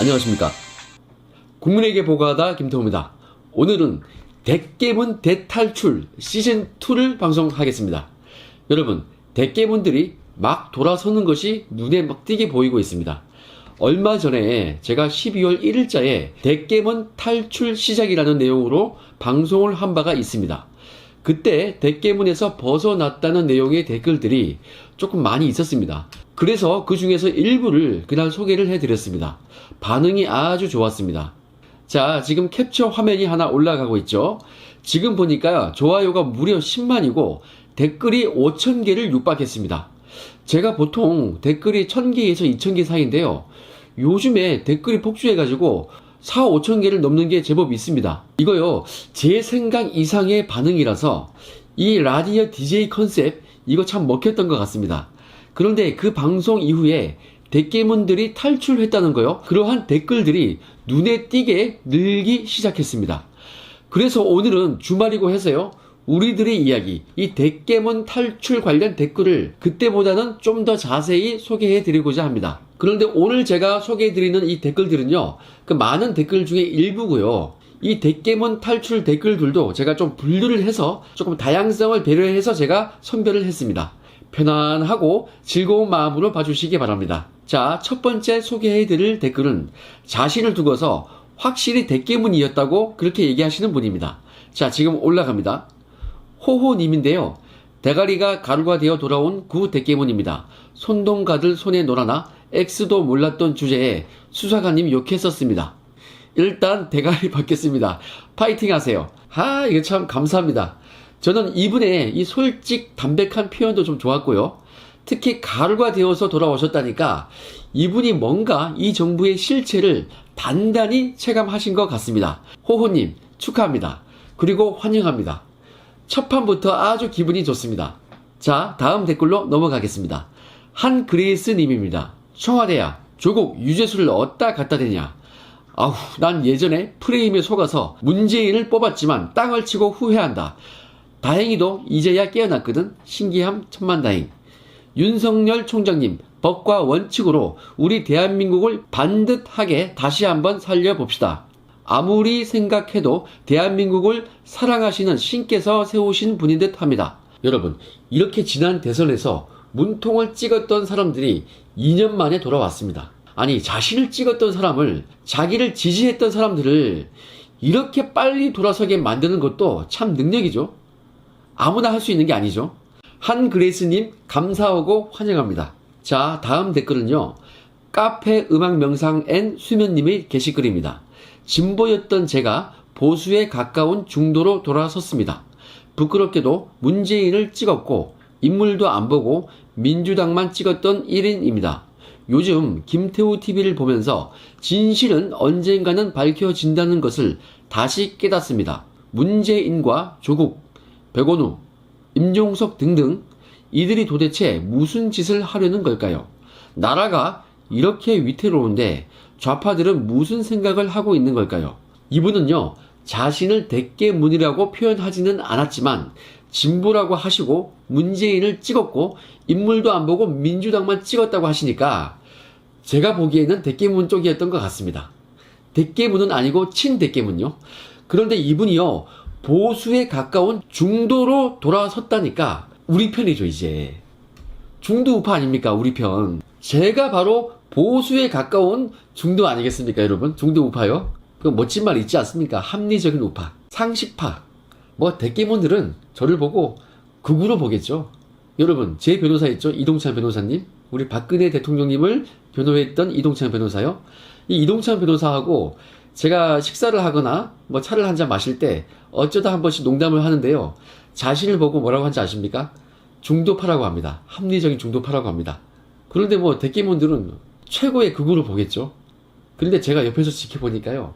안녕하십니까. 국민에게 보고하다 김태호입니다. 오늘은 대깨문 대탈출 시즌2를 방송하겠습니다. 여러분, 대깨문들이 막 돌아서는 것이 눈에 막 띄게 보이고 있습니다. 얼마 전에 제가 12월 1일자에 대깨문 탈출 시작이라는 내용으로 방송을 한 바가 있습니다. 그때 대깨문에서 벗어났다는 내용의 댓글들이 조금 많이 있었습니다. 그래서 그 중에서 일부를 그날 소개를 해드렸습니다. 반응이 아주 좋았습니다. 자, 지금 캡처 화면이 하나 올라가고 있죠. 지금 보니까 좋아요가 무려 10만이고 댓글이 5,000개를 육박했습니다. 제가 보통 댓글이 1,000개에서 2,000개 사이인데요. 요즘에 댓글이 폭주해가지고 4, 5,000개를 넘는 게 제법 있습니다. 이거요, 제 생각 이상의 반응이라서 이 라디오 DJ 컨셉 이거 참 먹혔던 것 같습니다. 그런데 그 방송 이후에 대깨문들이 탈출했다는 거요, 그러한 댓글들이 눈에 띄게 늘기 시작했습니다. 그래서 오늘은 주말이고 해서요, 우리들의 이야기, 이 대깨문 탈출 관련 댓글을 그때보다는 좀 더 자세히 소개해 드리고자 합니다. 그런데 오늘 제가 소개해 드리는 이 댓글들은요, 그 많은 댓글 중에 일부고요. 이 대깨문 탈출 댓글들도 제가 좀 분류를 해서 조금 다양성을 배려해서 제가 선별을 했습니다. 편안하고 즐거운 마음으로 봐주시기 바랍니다. 자, 첫 번째 소개해 드릴 댓글은 자신을 두고서 확실히 대깨문이었다고 그렇게 얘기하시는 분입니다. 자, 지금 올라갑니다. 호호님인데요. 대가리가 가루가 되어 돌아온 구 대깨문입니다. 손동가들 손에 놀아나 X도 몰랐던 주제에 수사관님 욕했었습니다. 일단 대가리 받겠습니다. 파이팅 하세요. 이거 참 감사합니다. 저는 이분의 이 솔직 담백한 표현도 좀 좋았고요. 특히 가루가 되어서 돌아오셨다니까 이분이 뭔가 이 정부의 실체를 단단히 체감하신 것 같습니다. 호호님 축하합니다. 그리고 환영합니다. 첫 판부터 아주 기분이 좋습니다. 자, 다음 댓글로 넘어가겠습니다. 한그레이스님입니다. 청와대야, 조국 유재수를 어디다 갖다 대냐. 난 예전에 프레임에 속아서 문재인을 뽑았지만 땅을 치고 후회한다. 다행히도 이제야 깨어났거든. 신기함 천만다행. 윤석열 총장님, 법과 원칙으로 우리 대한민국을 반듯하게 다시 한번 살려봅시다. 아무리 생각해도 대한민국을 사랑하시는 신께서 세우신 분인 듯 합니다. 여러분, 이렇게 지난 대선에서 문통을 찍었던 사람들이 2년 만에 돌아왔습니다. 아니, 자신을 찍었던 사람을, 자기를 지지했던 사람들을 이렇게 빨리 돌아서게 만드는 것도 참 능력이죠. 아무나 할 수 있는 게 아니죠. 한그레이스님 감사하고 환영합니다. 자, 다음 댓글은요, 카페 음악 명상 N 수면님의 게시글입니다. 진보였던 제가 보수에 가까운 중도로 돌아섰습니다. 부끄럽게도 문재인을 찍었고 인물도 안 보고 민주당만 찍었던 1인입니다. 요즘 김태우 TV를 보면서 진실은 언젠가는 밝혀진다는 것을 다시 깨닫습니다. 문재인과 조국, 백원우, 임종석 등등 이들이 도대체 무슨 짓을 하려는 걸까요? 나라가 이렇게 위태로운데 좌파들은 무슨 생각을 하고 있는 걸까요? 이분은요, 자신을 대깨문이라고 표현하지는 않았지만 진보라고 하시고 문재인을 찍었고 인물도 안 보고 민주당만 찍었다고 하시니까 제가 보기에는 대깨문 쪽이었던 것 같습니다. 대깨문은 아니고 친대깨문요. 그런데 이분이요, 보수에 가까운 중도로 돌아섰다니까 우리 편이죠. 이제 중도 우파 아닙니까? 우리 편. 제가 바로 보수에 가까운 중도 아니겠습니까, 여러분? 중도 우파요? 그 멋진 말 있지 않습니까? 합리적인 우파, 상식파. 대깨문들은 저를 보고 극우로 보겠죠. 여러분, 제 변호사 있죠? 이동찬 변호사님. 우리 박근혜 대통령님을 변호했던 이동찬 변호사요. 이 이동찬 변호사하고 제가 식사를 하거나 차를 한잔 마실 때 어쩌다 한 번씩 농담을 하는데요. 자신을 보고 뭐라고 하는지 아십니까? 중도파라고 합니다. 합리적인 중도파라고 합니다. 그런데 대깨문들은 최고의 극우로 보겠죠. 그런데 제가 옆에서 지켜보니까요,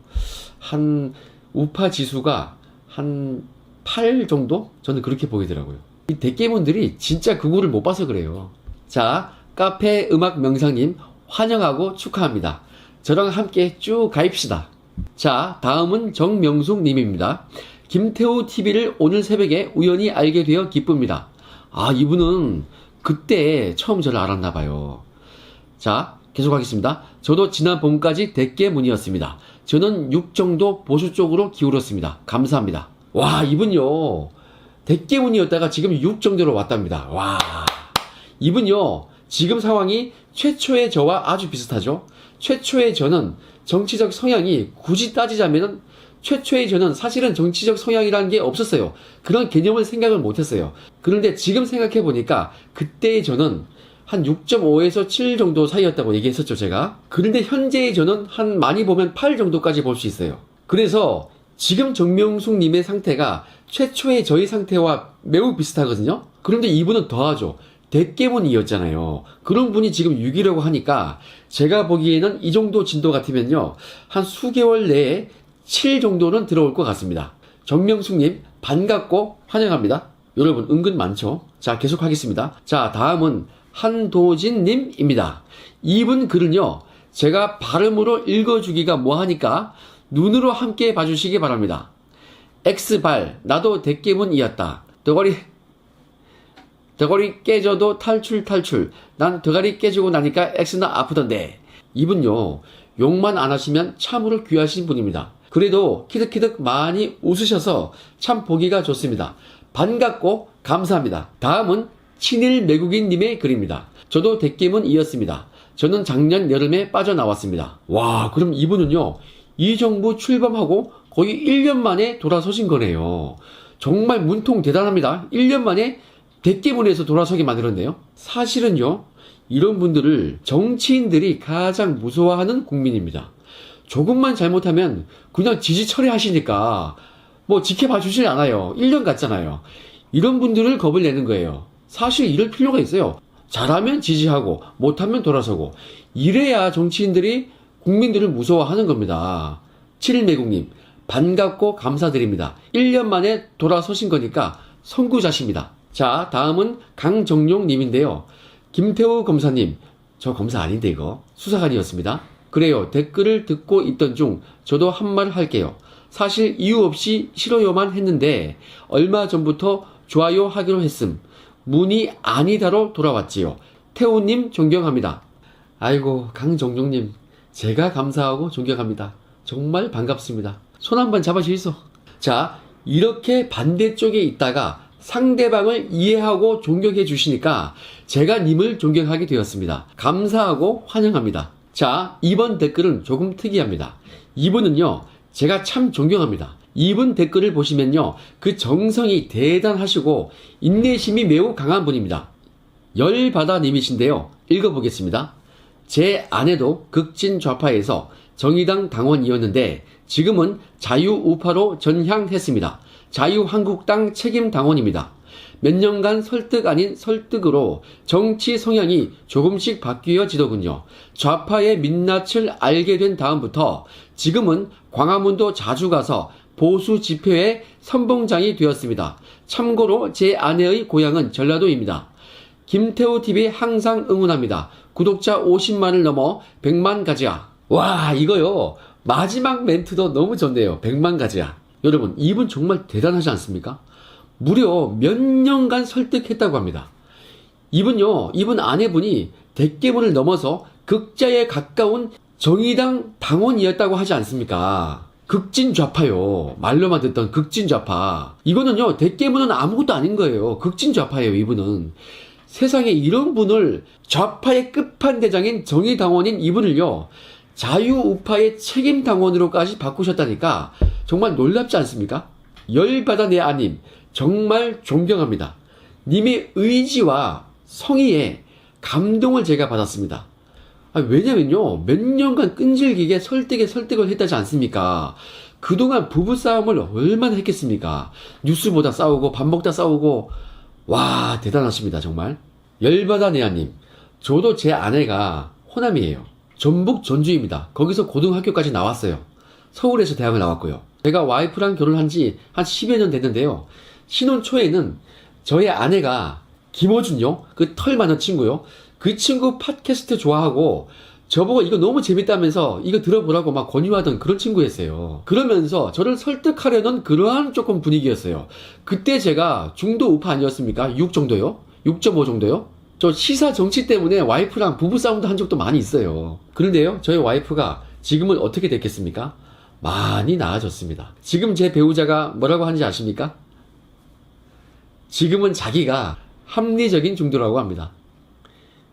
한 우파 지수가 한 8 정도? 저는 그렇게 보이더라고요. 이 대깨문들이 진짜 극우를 못 봐서 그래요. 자, 카페 음악 명상님 환영하고 축하합니다. 저랑 함께 쭉 가입시다. 자, 다음은 정명숙님입니다. 김태우 TV를 오늘 새벽에 우연히 알게 되어 기쁩니다. 이분은 그때 처음 저를 알았나봐요. 자, 계속하겠습니다. 저도 지난 봄까지 대깨문이었습니다. 저는 6 정도 보수 쪽으로 기울었습니다. 감사합니다. 와, 이분요. 대깨문이었다가 지금 6 정도로 왔답니다. 와. 이분요. 지금 상황이 최초의 저와 아주 비슷하죠. 최초의 저는 정치적 성향이 굳이 따지자면은 최초의 저는 사실은 정치적 성향이라는 게 없었어요. 그런 개념을 생각을 못했어요. 그런데 지금 생각해 보니까 그때의 저는 한 6.5에서 7 정도 사이였다고 얘기했었죠, 제가. 그런데 현재의 저는 한 많이 보면 8 정도까지 볼 수 있어요. 그래서 지금 정명숙님의 상태가 최초의 저희 상태와 매우 비슷하거든요. 그런데 이분은 더하죠. 대깨문이었잖아요. 그런 분이 지금 6이라고 하니까 제가 보기에는 이 정도 진도 같으면요. 한 수개월 내에 7 정도는 들어올 것 같습니다. 정명숙님 반갑고 환영합니다. 여러분 은근 많죠? 자, 계속 하겠습니다. 자, 다음은 한도진님입니다. 이분 글은요. 제가 발음으로 읽어주기가 뭐하니까 눈으로 함께 봐주시기 바랍니다. X발 나도 대깨문이었다. 대가리 깨져도 탈출. 난 대가리 깨지고 나니까 X나 아프던데. 이분요. 욕만 안 하시면 참으로 귀하신 분입니다. 그래도 키득키득 많이 웃으셔서 참 보기가 좋습니다. 반갑고 감사합니다. 다음은 친일 매국인님의 글입니다. 저도 대깨문이었습니다. 저는 작년 여름에 빠져나왔습니다. 와, 그럼 이분은요. 이 정부 출범하고 거의 1년 만에 돌아서신 거네요. 정말 문통 대단합니다. 1년 만에 대깨문에서 돌아서게 만들었네요. 사실은요. 이런 분들을 정치인들이 가장 무서워하는 국민입니다. 조금만 잘못하면 그냥 지지 처리하시니까 뭐 지켜봐 주질 않아요. 1년 갔잖아요. 이런 분들을 겁을 내는 거예요. 사실 이럴 필요가 있어요. 잘하면 지지하고 못하면 돌아서고 이래야 정치인들이 국민들을 무서워하는 겁니다. 7매국님 반갑고 감사드립니다. 1년 만에 돌아서신 거니까 선구자십니다. 자, 다음은 강정용님인데요. 김태우 검사님, 저 검사 아닌데 이거 수사관이었습니다. 그래요. 댓글을 듣고 있던 중 저도 한 말 할게요. 사실 이유 없이 싫어요만 했는데 얼마 전부터 좋아요 하기로 했음. 문이 아니다로 돌아왔지요. 태우님 존경합니다. 아이고 강정용님 제가 감사하고 존경합니다. 정말 반갑습니다. 손 한번 잡아주이소. 자, 이렇게 반대쪽에 있다가 상대방을 이해하고 존경해 주시니까 제가 님을 존경하게 되었습니다. 감사하고 환영합니다. 자, 이번 댓글은 조금 특이합니다. 이분은요, 제가 참 존경합니다. 이분 댓글을 보시면요, 그 정성이 대단하시고 인내심이 매우 강한 분입니다. 열바다님이신데요, 읽어보겠습니다. 제 아내도 극진 좌파에서 정의당 당원이었는데 지금은 자유우파로 전향했습니다. 자유한국당 책임 당원입니다. 몇 년간 설득 아닌 설득으로 정치 성향이 조금씩 바뀌어지더군요. 좌파의 민낯을 알게 된 다음부터 지금은 광화문도 자주 가서 보수 집회의 선봉장이 되었습니다. 참고로 제 아내의 고향은 전라도입니다. 김태우TV 항상 응원합니다. 구독자 50만을 넘어 100만 가지야. 와, 이거요. 마지막 멘트도 너무 좋네요. 100만 가지야. 여러분, 이분 정말 대단하지 않습니까? 무려 몇 년간 설득했다고 합니다. 이분 아내분이 대깨문을 넘어서 극자에 가까운 정의당 당원이었다고 하지 않습니까? 극진 좌파요. 말로만 듣던 극진 좌파. 이거는요, 대깨문은 아무것도 아닌 거예요. 극진 좌파예요, 이분은. 세상에 이런 분을 좌파의 끝판대장인 정의당원인 이분을요, 자유우파의 책임당원으로까지 바꾸셨다니까 정말 놀랍지 않습니까? 열받아 내 아님 정말 존경합니다. 님의 의지와 성의에 감동을 제가 받았습니다. 왜냐면요, 몇 년간 끈질기게 설득을 했다지 않습니까? 그동안 부부싸움을 얼마나 했겠습니까? 뉴스보다 싸우고 밥 먹다 싸우고. 와, 대단하십니다. 정말. 열받아 내아님, 저도 제 아내가 호남이에요. 전북 전주입니다. 거기서 고등학교까지 나왔어요. 서울에서 대학을 나왔고요. 제가 와이프랑 결혼한 지 한 10여 년 됐는데요. 신혼 초에는 저의 아내가 김호준요, 그 털 많은 친구요. 그 친구 팟캐스트 좋아하고 저보고 이거 너무 재밌다면서 이거 들어보라고 막 권유하던 그런 친구였어요. 그러면서 저를 설득하려는 그러한 조금 분위기였어요. 그때 제가 중도 우파 아니었습니까? 6 정도요? 6.5 정도요? 저 시사 정치 때문에 와이프랑 부부싸움도 한 적도 많이 있어요. 그런데요, 저희 와이프가 지금은 어떻게 됐겠습니까? 많이 나아졌습니다. 지금 제 배우자가 뭐라고 하는지 아십니까? 지금은 자기가 합리적인 중도라고 합니다.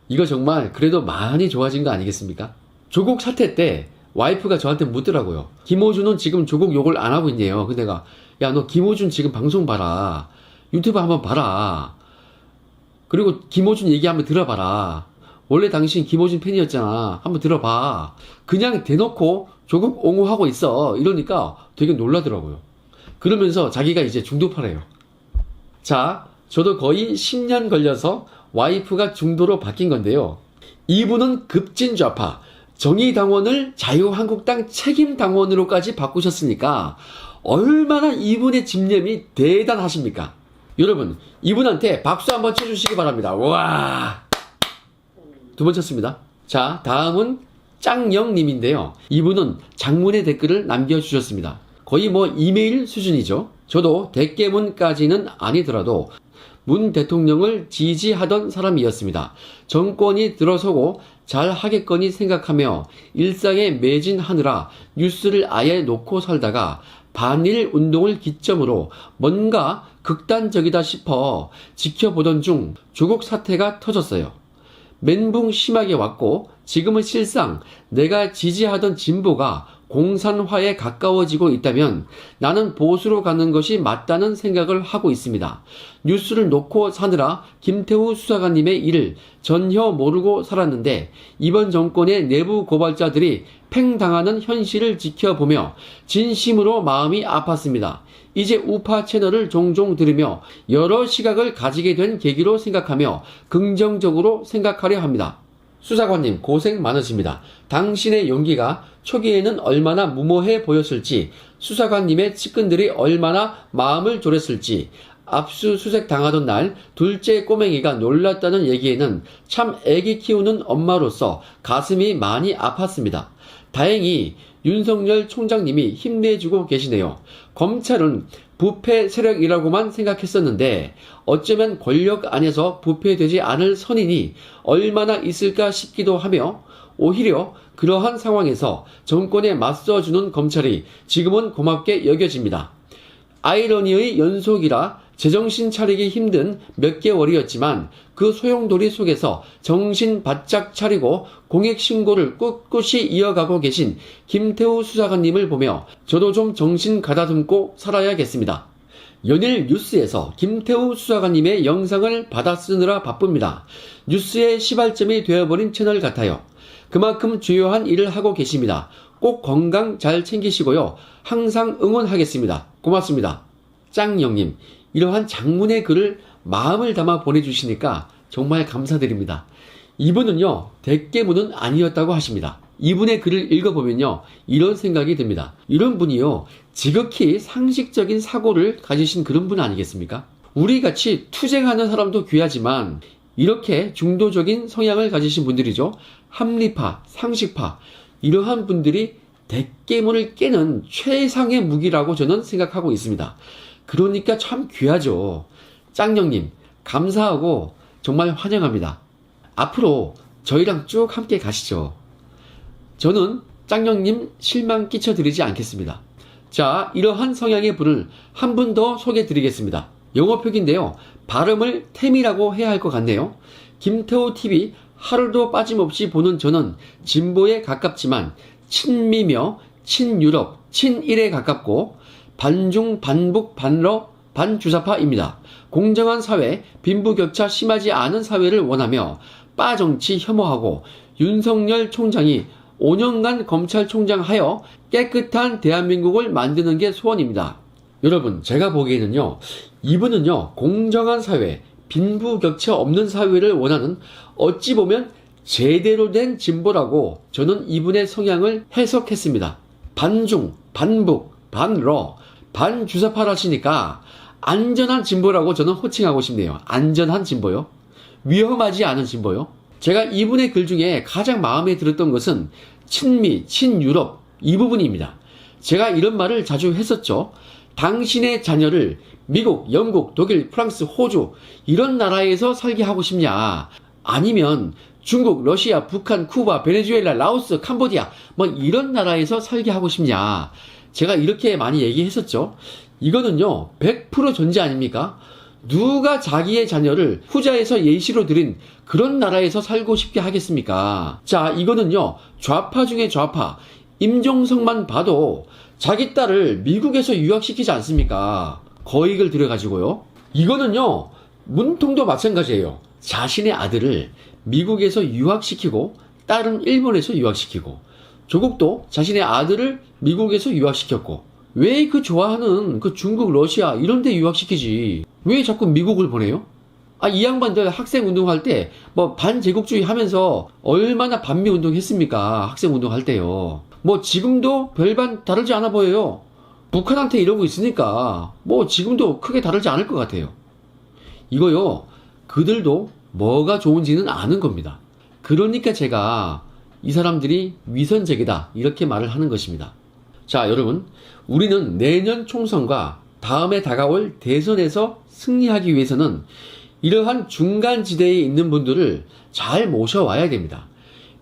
이거 정말 그래도 많이 좋아진 거 아니겠습니까? 조국 사태 때 와이프가 저한테 묻더라고요. 김어준은 지금 조국 욕을 안 하고 있네요. 근데 내가, 야, 너 김어준 지금 방송 봐라. 유튜브 한번 봐라. 그리고 김어준 얘기 한번 들어봐라. 원래 당신 김어준 팬이었잖아. 한번 들어봐. 그냥 대놓고 조국 옹호하고 있어. 이러니까 되게 놀라더라고요. 그러면서 자기가 이제 중도파래요. 자, 저도 거의 10년 걸려서 와이프가 중도로 바뀐 건데요. 이분은 급진좌파, 정의당원을 자유한국당 책임당원으로까지 바꾸셨으니까 얼마나 이분의 집념이 대단하십니까? 여러분, 이분한테 박수 한번 쳐주시기 바랍니다. 와, 두 번 쳤습니다. 자, 다음은 짱영님인데요. 이분은 장문의 댓글을 남겨주셨습니다. 거의 뭐 이메일 수준이죠. 저도 대깨문까지는 아니더라도 문 대통령을 지지하던 사람이었습니다. 정권이 들어서고 잘 하겠거니 생각하며 일상에 매진하느라 뉴스를 아예 놓고 살다가 반일 운동을 기점으로 뭔가 극단적이다 싶어 지켜보던 중 조국 사태가 터졌어요. 멘붕 심하게 왔고 지금은 실상 내가 지지하던 진보가 공산화에 가까워지고 있다면 나는 보수로 가는 것이 맞다는 생각을 하고 있습니다. 뉴스를 놓고 사느라 김태우 수사관님의 일을 전혀 모르고 살았는데 이번 정권의 내부 고발자들이 팽당하는 현실을 지켜보며 진심으로 마음이 아팠습니다. 이제 우파 채널을 종종 들으며 여러 시각을 가지게 된 계기로 생각하며 긍정적으로 생각하려 합니다. 수사관님 고생 많으십니다. 당신의 용기가 초기에는 얼마나 무모해 보였을지, 수사관님의 측근들이 얼마나 마음을 졸였을지, 압수수색 당하던 날 둘째 꼬맹이가 놀랐다는 얘기에는 참 애기 키우는 엄마로서 가슴이 많이 아팠습니다. 다행히 윤석열 총장님이 힘내주고 계시네요. 검찰은 부패 세력이라고만 생각했었는데 어쩌면 권력 안에서 부패되지 않을 선인이 얼마나 있을까 싶기도 하며 오히려 그러한 상황에서 정권에 맞서주는 검찰이 지금은 고맙게 여겨집니다. 아이러니의 연속이라 제정신 차리기 힘든 몇 개월이었지만 그 소용돌이 속에서 정신 바짝 차리고 공익신고를 꿋꿋이 이어가고 계신 김태우 수사관님을 보며 저도 좀 정신 가다듬고 살아야겠습니다. 연일 뉴스에서 김태우 수사관님의 영상을 받아 쓰느라 바쁩니다. 뉴스의 시발점이 되어버린 채널 같아요. 그만큼 주요한 일을 하고 계십니다. 꼭 건강 잘 챙기시고요. 항상 응원하겠습니다. 고맙습니다. 짱영님, 이러한 장문의 글을 마음을 담아 보내주시니까 정말 감사드립니다. 이분은요, 대깨문은 아니었다고 하십니다. 이분의 글을 읽어보면요, 이런 생각이 듭니다. 이런 분이요, 지극히 상식적인 사고를 가지신 그런 분 아니겠습니까? 우리같이 투쟁하는 사람도 귀하지만 이렇게 중도적인 성향을 가지신 분들이죠. 합리파, 상식파, 이러한 분들이 대깨문을 깨는 최상의 무기라고 저는 생각하고 있습니다. 그러니까 참 귀하죠. 짱영님, 감사하고 정말 환영합니다. 앞으로 저희랑 쭉 함께 가시죠. 저는 짱영님 실망 끼쳐드리지 않겠습니다. 자, 이러한 성향의 분을 한 분 더 소개해드리겠습니다. 영어 표기인데요. 발음을 템이라고 해야 할 것 같네요. 김태우 TV 하루도 빠짐없이 보는 저는 진보에 가깝지만 친미며 친유럽, 친일에 가깝고 반중, 반북, 반러, 반주사파입니다. 공정한 사회, 빈부격차 심하지 않은 사회를 원하며 빠정치 혐오하고 윤석열 총장이 5년간 검찰총장 하여 깨끗한 대한민국을 만드는 게 소원입니다. 여러분, 제가 보기에는요, 이분은요, 공정한 사회, 빈부격차 없는 사회를 원하는 어찌 보면 제대로 된 진보라고 저는 이분의 성향을 해석했습니다. 반중, 반북, 반러, 반주사파라시니까 안전한 진보라고 저는 호칭하고 싶네요. 안전한 진보요? 위험하지 않은 진보요? 제가 이분의 글 중에 가장 마음에 들었던 것은 친미, 친유럽 이 부분입니다. 제가 이런 말을 자주 했었죠. 당신의 자녀를 미국, 영국, 독일, 프랑스, 호주 이런 나라에서 살게 하고 싶냐? 아니면 중국, 러시아, 북한, 쿠바, 베네수엘라, 라오스, 캄보디아 뭐 이런 나라에서 살게 하고 싶냐. 제가 이렇게 많이 얘기했었죠. 이거는요 100% 전제 아닙니까? 누가 자기의 자녀를 후자에서 예시로 들인 그런 나라에서 살고 싶게 하겠습니까? 자, 이거는요 좌파 중에 좌파, 임종석만 봐도 자기 딸을 미국에서 유학시키지 않습니까? 거액을 들여가지고요. 이거는요 문통도 마찬가지예요. 자신의 아들을 미국에서 유학시키고 딸은 일본에서 유학시키고, 조국도 자신의 아들을 미국에서 유학시켰고, 왜 그 좋아하는 그 중국, 러시아 이런 데 유학시키지? 왜 자꾸 미국을 보내요? 아, 이 양반들 학생 운동할 때 뭐 반제국주의 하면서 얼마나 반미 운동했습니까? 학생 운동할 때요. 뭐 지금도 별반 다르지 않아 보여요. 북한한테 이러고 있으니까 뭐 지금도 크게 다르지 않을 것 같아요. 이거요, 그들도 뭐가 좋은지는 아는 겁니다. 그러니까 제가 이 사람들이 위선적이다 이렇게 말을 하는 것입니다. 자, 여러분, 우리는 내년 총선과 다음에 다가올 대선에서 승리하기 위해서는 이러한 중간지대에 있는 분들을 잘 모셔와야 됩니다.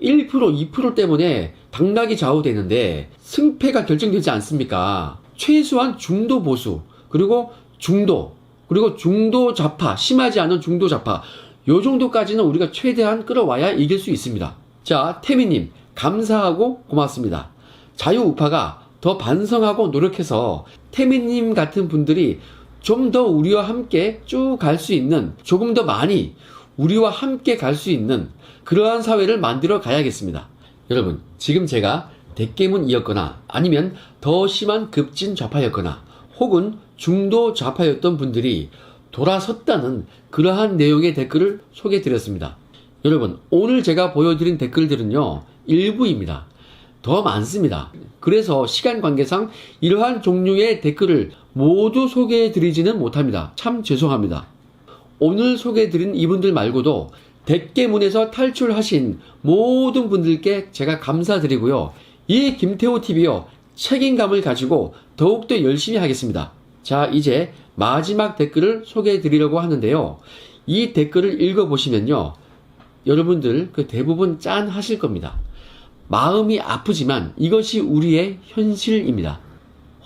1%, 2% 때문에 당락이 좌우되는데 승패가 결정되지 않습니까? 최소한 중도 보수, 그리고 중도 좌파, 심하지 않은 중도 좌파, 요 정도까지는 우리가 최대한 끌어와야 이길 수 있습니다. 자, 태미님 감사하고 고맙습니다. 자유우파가 더 반성하고 노력해서 태미님 같은 분들이 좀 더 우리와 함께 쭉 갈 수 있는, 조금 더 많이 우리와 함께 갈 수 있는 그러한 사회를 만들어 가야겠습니다. 여러분, 지금 제가 대깨문이었거나 아니면 더 심한 급진 좌파였거나 혹은 중도 좌파였던 분들이 돌아섰다는 그러한 내용의 댓글을 소개해 드렸습니다. 여러분, 오늘 제가 보여드린 댓글들은요 일부입니다. 더 많습니다. 그래서 시간 관계상 이러한 종류의 댓글을 모두 소개해 드리지는 못합니다. 참 죄송합니다. 오늘 소개해 드린 이분들 말고도 대깨문에서 탈출하신 모든 분들께 제가 감사드리고요. 이 김태호TV요 책임감을 가지고 더욱더 열심히 하겠습니다. 자, 이제 마지막 댓글을 소개해 드리려고 하는데요. 이 댓글을 읽어보시면요 여러분들 그 대부분 짠하실 겁니다. 마음이 아프지만 이것이 우리의 현실입니다.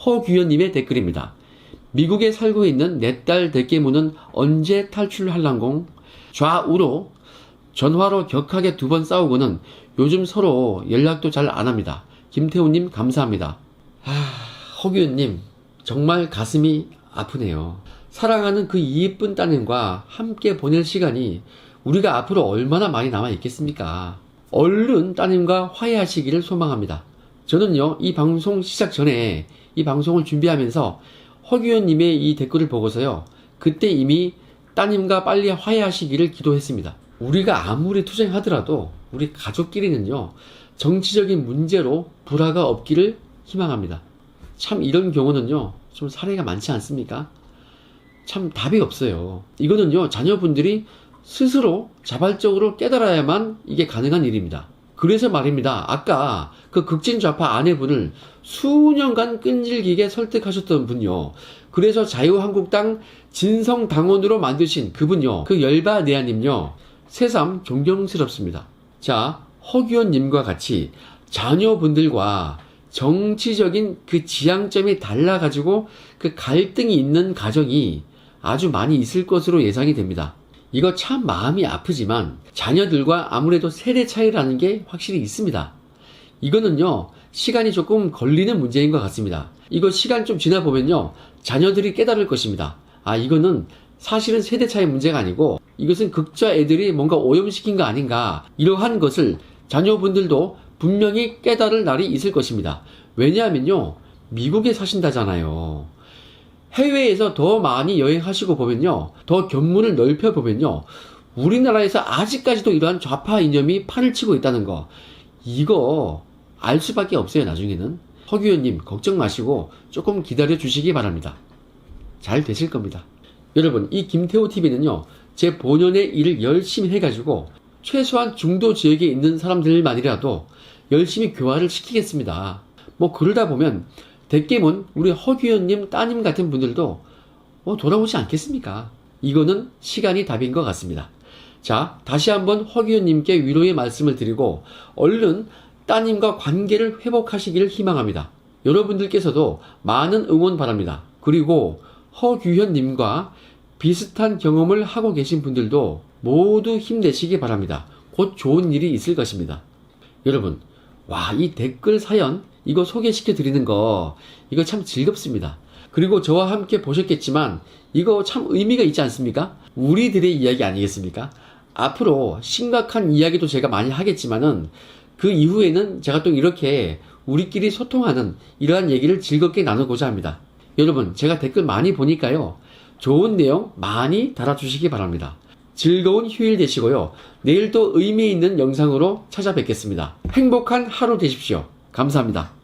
허규현님의 댓글입니다. 미국에 살고 있는 내 딸 대깨문은 언제 탈출할랑공? 좌우로 전화로 격하게 2번 싸우고는 요즘 서로 연락도 잘 안합니다. 김태훈님 감사합니다. 허규현님 정말 가슴이 아프네요. 사랑하는 그 이쁜 따님과 함께 보낼 시간이 우리가 앞으로 얼마나 많이 남아 있겠습니까? 얼른 따님과 화해하시기를 소망합니다. 저는요 이 방송 시작 전에 이 방송을 준비하면서 허규현님의 이 댓글을 보고서요 그때 이미 따님과 빨리 화해하시기를 기도했습니다. 우리가 아무리 투쟁하더라도 우리 가족끼리는요 정치적인 문제로 불화가 없기를 희망합니다. 참 이런 경우는요 좀 사례가 많지 않습니까? 참 답이 없어요. 이거는요 자녀분들이 스스로 자발적으로 깨달아야만 이게 가능한 일입니다. 그래서 말입니다. 아까 그 극진좌파 아내분을 수년간 끈질기게 설득하셨던 분요. 그래서 자유한국당 진성당원으로 만드신 그분요. 그 열바네아님요. 새삼 존경스럽습니다. 자, 허규현님과 같이 자녀분들과 정치적인 그 지향점이 달라가지고 그 갈등이 있는 가정이 아주 많이 있을 것으로 예상이 됩니다. 이거 참 마음이 아프지만 자녀들과 아무래도 세대 차이라는 게 확실히 있습니다. 이거는요 시간이 조금 걸리는 문제인 것 같습니다. 이거 시간 좀 지나 보면요 자녀들이 깨달을 것입니다. 아, 이거는 사실은 세대 차이 문제가 아니고 이것은 극좌 애들이 뭔가 오염시킨 거 아닌가, 이러한 것을 자녀분들도 분명히 깨달을 날이 있을 것입니다. 왜냐하면요 미국에 사신다잖아요. 해외에서 더 많이 여행하시고 보면요 더 견문을 넓혀보면요 우리나라에서 아직까지도 이러한 좌파 이념이 판을 치고 있다는 거, 이거 알 수밖에 없어요. 나중에는. 허규현님 걱정 마시고 조금 기다려 주시기 바랍니다. 잘 되실 겁니다. 여러분, 이 김태호TV는요 제 본연의 일을 열심히 해가지고 최소한 중도 지역에 있는 사람들만이라도 열심히 교화를 시키겠습니다. 뭐 그러다 보면 대깨문 우리 허규현님 따님 같은 분들도 돌아오지 않겠습니까? 이거는 시간이 답인 것 같습니다. 자, 다시 한번 허규현님께 위로의 말씀을 드리고 얼른 따님과 관계를 회복하시기를 희망합니다. 여러분들께서도 많은 응원 바랍니다. 그리고 허규현님과 비슷한 경험을 하고 계신 분들도 모두 힘내시기 바랍니다. 곧 좋은 일이 있을 것입니다. 여러분, 와, 이 댓글 사연 이거 소개시켜 드리는 거 이거 참 즐겁습니다. 그리고 저와 함께 보셨겠지만 이거 참 의미가 있지 않습니까? 우리들의 이야기 아니겠습니까? 앞으로 심각한 이야기도 제가 많이 하겠지만은 그 이후에는 제가 또 이렇게 우리끼리 소통하는 이러한 얘기를 즐겁게 나누고자 합니다. 여러분, 제가 댓글 많이 보니까요, 좋은 내용 많이 달아주시기 바랍니다. 즐거운 휴일 되시고요. 내일 또 의미 있는 영상으로 찾아뵙겠습니다. 행복한 하루 되십시오. 감사합니다.